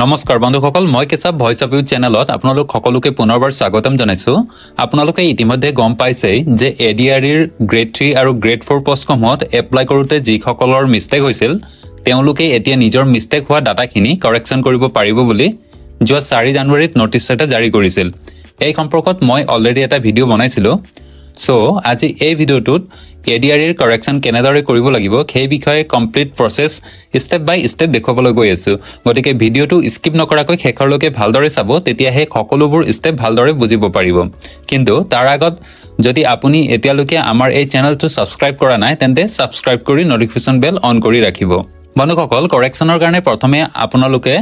নমস্কাৰ বন্ধুসকল মই কেসাব ভয়েস অফ ইউ চেনেলত আপোনালোক সকলোকে পুনৰবাৰ স্বাগতম জনাইছো। আপোনালোকে ইতিমধ্যে গম পাইছে যে ADRE ৰ গ্ৰেড 3 আৰু গ্ৰেড 4 পোষ্টসমূহত এপ্লাই কৰোতে যিসকলৰ মিস্টেক হৈছিল তেওঁলোকে এতিয়া নিজৰ মিস্টেক হোৱা ডাটাখিনি কাৰেকচন কৰিব পাৰিব বুলি যোৱা 4 জানুৱাৰীত নটিচ এটা জাৰি কৰিছিল। এই সম্পৰ্কত মই অলৰেডি এটা ভিডিও বনাইছিলো। সো আজি এই ভিডিওটোত ADRE ৰ কাৰেকচন কেনেদৰে কৰিব লাগিব সেই বিষয়ে কমপ্লিট প্ৰসেস স্টেপ বাই স্টেপ দেখাবলৈ গৈ আছো। গতিকে ভিডিওটো স্কিপ নকৰাকৈ শেষৰলৈকে ভালদৰে চাব, তেতিয়াহে সকলোবোৰ স্টেপ ভালদৰে বুজিব পাৰিব। কিন্তু তাৰ আগত যদি আপুনি এতিয়ালৈকে আমাৰ এই চেনেলটো সাবস্ক্ৰাইব কৰা নাই তেন্তে সাবস্ক্ৰাইব কৰি নটিফিকেশন বেল অন কৰি ৰাখিব। বন্ধুসকল কাৰেকচনৰ কাৰণে প্ৰথমে আপোনালোকে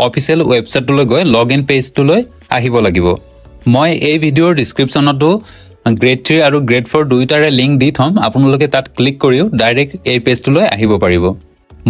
অফিচিয়েল ৱেবছাইটলৈ গৈ লগইন পেজটোলৈ আহিব লাগিব। মই এই ভিডিওৰ ডেসক্ৰিপচনতো গ্ৰেড 3 আৰু গ্ৰেড 4 দুইটাৰে লিংক দি থম, আপোনালোকে তাত ক্লিক কৰিও ডাইৰেক্ট এই পেজটোলৈ আহিব পাৰিব।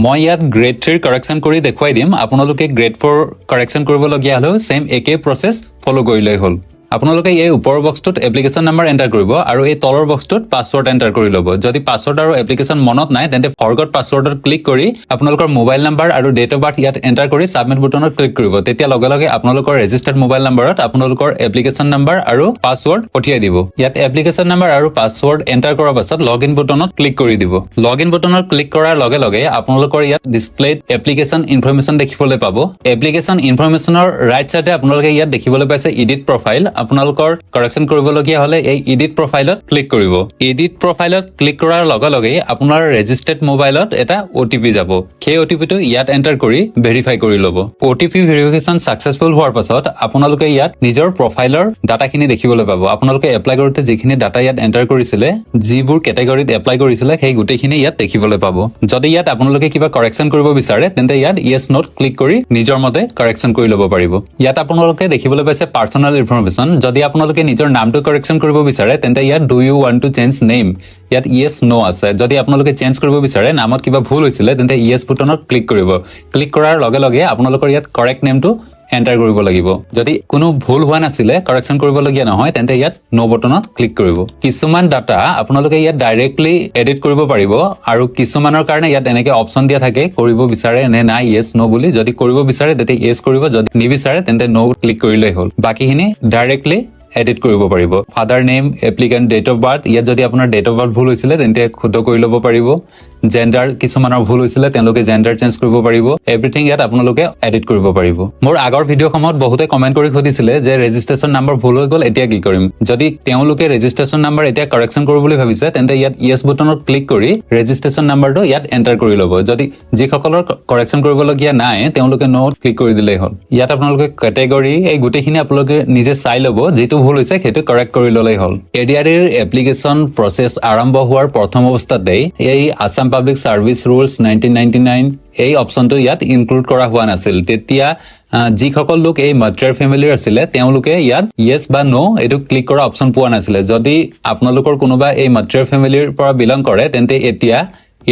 মই ইয়াত গ্ৰেড 3 কাৰেকচন কৰি দেখুৱাই দিম, আপোনালোকে গ্ৰেড 4 কাৰেকচন কৰিবলগীয়া হলেও সেম একে প্ৰসেস ফলো কৰিলেই হ'ল। আপোনালোকে এই ওপৰৰ বক্সটোত এপ্লিকেশন নাম্বাৰ এন্টাৰ কৰিব আৰু এই তলৰ বক্সটোত পাসওয়াৰ্ড এন্টাৰ কৰি ল'ব। যদি পাসওয়াৰ্ড আৰু এপ্লিকেশন মনত নাই তেন্তে ফৰগট পাসওয়াৰ্ডত ক্লিক কৰি আপোনালোকৰ মোবাইল নাম্বাৰ আৰু ডেট অফ বাৰ্থ ইয়াত এন্টাৰ কৰি সাবমিট বুটনত ক্লিক কৰিব। তেতিয়া লগে লগে আপোনালোকৰ ৰেজিষ্টাৰ্ড মোবাইল নাম্বাৰত আপোনালোকৰ এপ্লিকেশন নাম্বাৰ আৰু পাসওয়াৰ্ড পঠিয়াই দিব। ইয়াত এপ্লিকেশন নাম্বাৰ আৰু পাসওয়াৰ্ড এন্টাৰ কৰাৰ পাছত লগইন বুটনত ক্লিক কৰি দিব। লগইন বুটনত ক্লিক কৰাৰ লগে লগে আপোনালোকৰ ইয়াত ডিসপ্লেত এপ্লিকেশন ইনফৰমেশন দেখিবলৈ পাব। এপ্লিকেশন ইনফৰমেশনৰ ৰাইট সাইডে আপোনালোকে ইয়াত দেখিবলৈ পাইছে এডিট প্ৰফাইল। আপোনালোকৰ কাৰেকচন কৰিবলগীয়া হলে এই এডিট প্ৰফাইলত ক্লিক কৰিব। এডিট প্ৰফাইলত ক্লিক কৰাৰ লগে লগে আপোনাৰ ৰেজিষ্টাৰ্ড মোবাইলত এটা OTP যাব। সেই OTPটো ইয়াত এন্টাৰ কৰি ভেৰিফাই কৰি ল'ব। OTP ভেৰিফিকেশন সাকসেসফুল হোৱাৰ পাছত আপোনালোকে ইয়াত নিজৰ প্ৰফাইলৰ ডাটাখিনি দেখিবলৈ পাব। আপোনালোকে এপ্লাই কৰোতে যিখিনি ডাটা ইয়াত এন্টাৰ কৰিছিলে, যিবোৰ কেটেগৰীত এপ্লাই কৰিছিলে সেই গোটেইখিনি ইয়াত দেখিবলৈ পাব। যদি ইয়াত আপোনালোকে কিবা কাৰেকচন কৰিব বিচাৰে তেন্তে ইয়াত ইয়েস নোট ক্লিক কৰি নিজৰ মতে কাৰেকচন কৰি ল'ব পাৰিব। ইয়াত আপোনালোকে দেখিবলৈ পাইছে পাৰ্সোনেল ইনফৰমেশন। যদি আপোনালোকে নিজৰ নামটো কাৰেকচন কৰিব বিচাৰে তেন্তে ইয়াত do you want to change name, ইয়াত ইয়েস নো আছে। যদি আপোনালোকে চেঞ্জ কৰিব বিচাৰে, নামত কিবা ভুল হৈছিলে তেন্তে ইয়েস বুটনত ক্লিক কৰিব। ক্লিক কৰাৰ লগে লগে আপোনালোকৰ ইয়াত কাৰেক্ট নেমটো এন্টাৰ কৰিব লাগিব। যদি কোনো ভুল হোৱা নাছিলে, কাৰেকচন কৰিবলগীয়া নহয়, তেন্তে ইয়াত নো বুটনত ক্লিক কৰিব। কিছুমান ডাটা আপোনালোকে ইয়াত ডাইৰেক্টলি এডিট কৰিব পাৰিব আৰু কিছুমানৰ কাৰণে ইয়াত এনেকে অপচন দিয়া থাকে কৰিব বিচাৰে নে নাই ইয়েস নো বুলি। যদি কৰিব বিচাৰে তেন্তে ইয়েস কৰিব, যদি নিবিচাৰে তেন্তে নো ক্লিক কৰিলেই হ'ল। বাকিখিনি ডাইৰেক্টলি এডিট কৰিব পাৰিব। Father name, applicant date of birth, ইয়াত যদি আপোনাৰ ডেট অফ বাৰ্থ ভুল হৈছিলে তেন্তে শুদ্ধ কৰি ল'ব পাৰিব। জেন্ডাৰ কিছুমানৰ ভুল হৈছিলে তেওঁলোকে জেন্ডাৰ চেঞ্জ কৰিব পাৰিব। এভৰিথিং ইয়াত আপোনালোকে এডিট কৰিব পাৰিব। মোৰ আগৰ ভিডিঅ'সমূহত বহুতে কমেন্ট কৰি সুধিছিলে যে ৰেজিষ্ট্ৰেচন নাম্বাৰ ভুল হৈ গ'ল, এতিয়া কি কৰিম। যদি তেওঁলোকে ৰেজিষ্ট্ৰেচন নাম্বাৰ এতিয়া কাৰেকচন কৰিব বুলি ভাবিছে তেন্তে ইয়াত ইয়েস বুটনত ক্লিক কৰি ৰেজিষ্ট্ৰেচন নাম্বাৰটো ইয়াত এন্টাৰ কৰি ল'ব। যদি যিসকলৰ কাৰেকচন কৰিবলগীয়া নাই তেওঁলোকে নো ক্লিক কৰি দিলেই হ'ল। ইয়াত আপোনালোকে কেটেগৰী এই গোটেইখিনি আপোনালোকে নিজে চাই ল'ব, যিটো ভুল হৈছে সেইটো কাৰেক্ট কৰি ল'লেই হ'ল। ADRE ৰ এপ্লিকেশন প্ৰসেস আৰম্ভ হোৱাৰ প্ৰথম অৱস্থাতেই এই আসাম পাব্লিক সাৰ্ভিস ৰুলছ 1999 এই অপশনটো ইয়াত ইনক্লুড কৰা হোৱা নাছিল। তেতিয়া যিসকল লোক এই মাত্ৰাৰ ফেমিলিৰ আছিলে তেওঁলোকে ইয়াত ইয়েস বা নো এইটো ক্লিক কৰা অপশন পোৱা নাছিলে। যদি আপোনালোকৰ কোনোবা এই মাত্ৰাৰ ফেমিলিৰ পৰা বিলং কৰে তেন্তে এতিয়া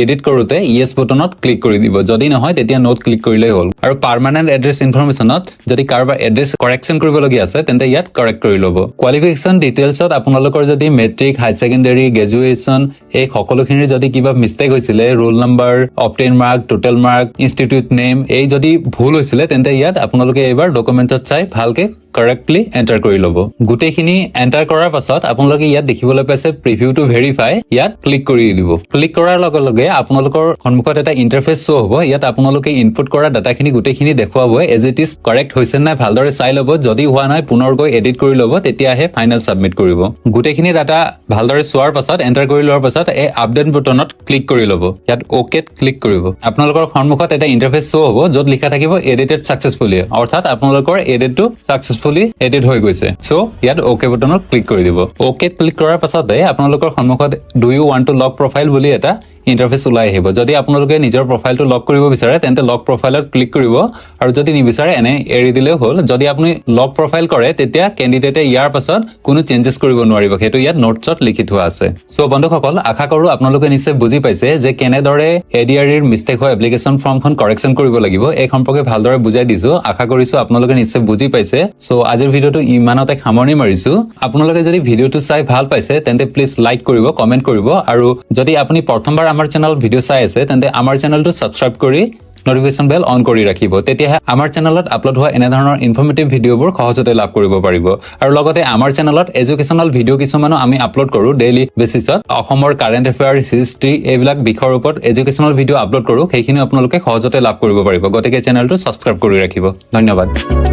এডিট কৰোতে ইয়েস বুটনত ক্লিক কৰি দিব। যদি নহয় তেতিয়া নোট ক্লিক কৰিলেই হ'ল। আৰু পাৰ্মানেন্ট এড্ৰেছ ইনফৰমেশনত যদি কাৰোবাৰ এড্ৰেছ কাৰেকচন কৰিবলগীয়া আছে তেন্তে ইয়াত কাৰেক্ট কৰি ল'ব। কোৱালিফিকেশ্যন ডিটেইলছত আপোনালোকৰ যদি মেট্ৰিক, হাই ছেকেণ্ডাৰী, গ্ৰেজুৱেশ্যন এই সকলোখিনিৰ যদি কিবা মিষ্টেক হৈছিলে, roll number, obtain mark, total mark, institute name এই যদি ভুল হৈছিলে তেন্তে ইয়াত আপোনালোকে এইবাৰ ডকুমেন্টত চাই ভালকে কাৰেক্টলি এন্টাৰ কৰি ল'ব। গোটেইখিনি এন্টাৰ কৰাৰ পাছত আপোনালোকে ইয়াত দেখিবলৈ পাইছে প্ৰিভিউ টু ভেৰিফাই, ইয়াত ক্লিক কৰি দিব। ক্লিক কৰাৰ লগে লগে আপোনালোকৰ সন্মুখত এটা ইন্টাৰফেচ শ্ব' হ'ব। ইয়াত আপোনালোকে ইনপুট কৰা ডাটাখিনি গোটেইখিনি দেখুৱাব। এজ ইট ইজ কাৰেক্ট হৈছে নাই ভালদৰে চাই ল'ব। যদি হোৱা নাই পুনৰ গৈ এডিট কৰি ল'ব, তেতিয়াহে ফাইনেল সাবমিট কৰিব। গোটেইখিনি ডাটা ভালদৰে চোৱাৰ পাছত এন্টাৰ কৰি লোৱাৰ পাছত এই আপডেট বুটনত ক্লিক কৰি ল'ব। ইয়াত অকেত ক্লিক কৰিব। আপোনালোকৰ সন্মুখত এটা ইন্টাৰফেচ শ্ব' হ'ব য'ত লিখা থাকিব এডিটেড সাকসেসফুলি, অৰ্থাৎ আপোনালোকৰ এডিটটো সাকসেসফুলি এডিট হৈ গৈছে। সো ইয়াত ওকে বুটনত ক্লিক কৰি দিব। ওকে ক্লিক কৰাৰ পাছতে আপোনালোকৰ সন্মুখত do you want to lock profile বুলি এটা ইন্টাৰফেচ ওলাই আহিব। যদি আপোনালোকে নিজৰ প্ৰফাইলটো লক কৰিব বিচাৰে তেন্তে লক প্ৰফাইলত ক্লিক কৰিব আৰু যদি নিবিচাৰে এনে এৰি দিলেও হ'ল। যদি আপুনি লক প্ৰফাইল কৰে তেতিয়া কেণ্ডিডেটে ইয়াৰ পাছত কোনো চেঞ্জেছ কৰিব নোৱাৰিব, সেইটো ইয়াত নোটছত লিখি থোৱা আছে। সো বন্ধুসকল আশা কৰো আপোনালোকে নিশ্চয় বুজি পাইছে যে কেনেদৰে ADRE ৰ মিষ্টেক হোৱা এপ্লিকেশন ফৰ্মখন কাৰেকচন কৰিব লাগিব। এই সম্পৰ্কে ভালদৰে বুজাই দিছো। আশা কৰিছো আপোনালোকে নিশ্চয় বুজি পাইছে। সো আজিৰ ভিডিওটো ইমানতে সামৰণি মাৰিছো। আপোনালোকে যদি ভিডিওটো চাই ভাল পাইছে তেন্তে প্লিজ লাইক কৰিব, কমেন্ট কৰিব আৰু যদি আপুনি প্ৰথমবাৰ আমাৰ চেনেলত ভিডিও চাই আছে তেন্তে আমাৰ চেনেলটো সাবস্ক্ৰাইব কৰি নটিফিকেশ্যন বেল অন কৰি ৰাখিব তেতিয়াহে আমাৰ চেনেলত আপলোড হোৱা এনে ধৰণৰ ইনফৰ্মেটিভ ভিডিঅ'বোৰ সহজতে লাভ কৰিব পাৰিব আৰু লগতে আমাৰ চেনেলত এডুকেশ্যনাল ভিডিঅ' কিছুমানো আমি আপলোড কৰোঁ ডেইলি বেচিছত অসমৰ কাৰেণ্ট এফেয়াৰ হিষ্ট্ৰী এইবিলাক বিষয়ৰ ওপৰত এডুকেশ্যনাল ভিডিঅ' আপলোড কৰোঁ সেইখিনি আপোনালোকে সহজতে লাভ কৰিব পাৰিব গতিকে চেনেলটো ছাবস্ক্ৰাইব কৰি ৰাখিব ধন্যবাদ